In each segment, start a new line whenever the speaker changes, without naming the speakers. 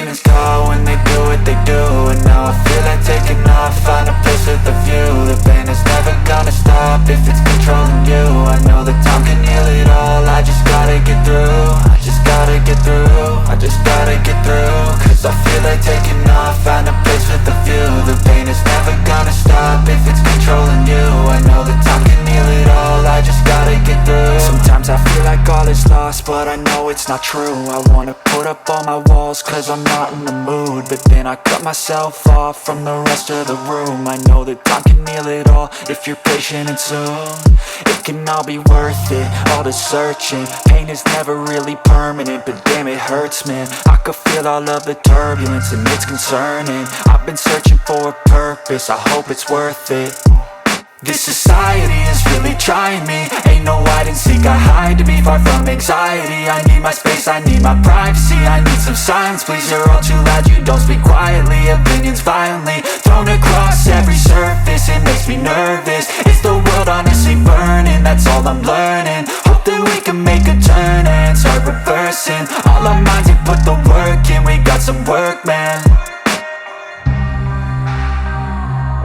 demons call when they do what they do. And now I feel like taking off, find a place with a view. The pain is never gonna stop if it's controlling you. I know that time can heal it all, I just gotta get through. I just gotta get through, I just gotta get through. Cause I feel like taking off, find a place with a view. The pain is never gonna stop if it's controlling you. I know that time can heal it all, I just gotta get through. Sometimes I feel like all is lost, but I know it's not true. I wanna put up all my walls cause I'm not in the mood, but then I cut myself off from the rest of the room. I know that time can heal it all if you're patient and soon. It can all be worth it, all the searching. Pain is never really permanent, but damn it hurts, man. I could feel all of the turbulence and it's concerning. I've been searching for a purpose, I hope it's worth it. This society is really trying me. Ain't no hide and seek, I hide to be far from anxiety. I need my space, I need my privacy. I need some silence, please, you're all too loud. You don't speak quietly, opinions violently thrown across every surface. It makes me nervous, is the world honestly burning? That's all I'm learning. Hope that we can make a turn and start reversing. All our minds, we put the work in, we got some work, man.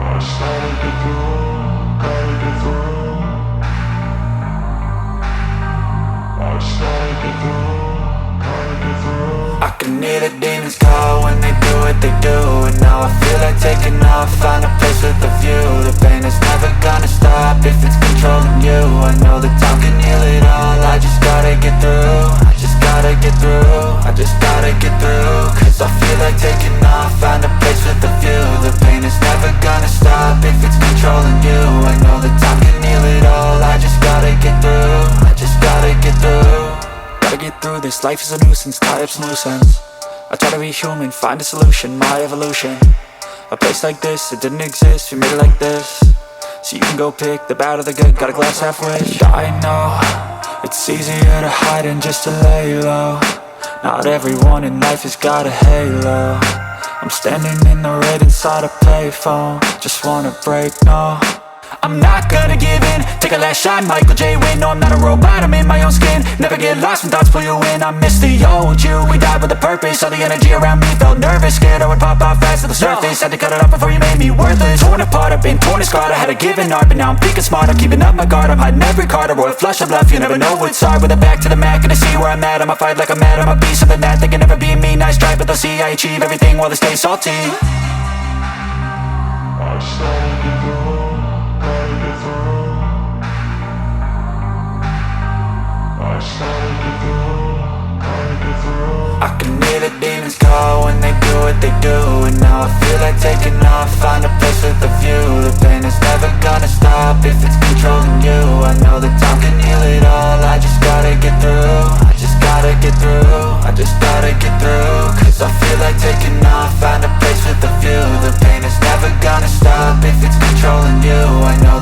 I started to grow. I can hear the demons call when they do what they do. And now I feel like taking off, find a place with a view. The pain is never gonna stop if it's controlling you. I know that time can heal it all, I just gotta get through. I just gotta get through, I just gotta get through. Cause I feel like taking off, find a place with a view. The pain is never gonna stop if it's controlling you. I know that time can heal it all, I just gotta get through. I just gotta get through. Gotta get through this, life is a nuisance, tie up some loose ends. I try to be human, find a solution, my evolution. A place like this, it didn't exist, we made it like this. So you can go pick the bad or the good, got a glass halfway. I know, it's easier to hide than just to lay low. Not everyone in life has got a halo. I'm standing in the red inside a payphone, just wanna break, no. I'm not gonna give in, take a last shot, Michael J. Win. No, I'm not a robot, I'm in my own skin. Never get lost when thoughts pull you in. I miss the old you, we died with a purpose. All the energy around me felt nervous, scared I would pop off fast to the surface. Had to cut it off before you made me worthless. Torn apart, I've been torn and scarred. I had a given art, but now I'm thinking smart. I'm keeping up my guard, I'm hiding every card. A royal flush of love, you never know what's hard. With a back to the mat, gonna see where I'm at. I'ma fight like I'm mad, I'ma be something that they can never be me. Nice try, but they'll see I achieve everything while they stay salty. I started to grow. I can hear the demons call when they do what they do. And now I feel like taking off, find a place with a view. The pain is never gonna stop if it's controlling you. I know that time can heal it all, I just gotta get through. I just gotta get through, I just gotta get through. Cause I feel like taking off, find a place with a view. The pain is never gonna stop if it's controlling you. I know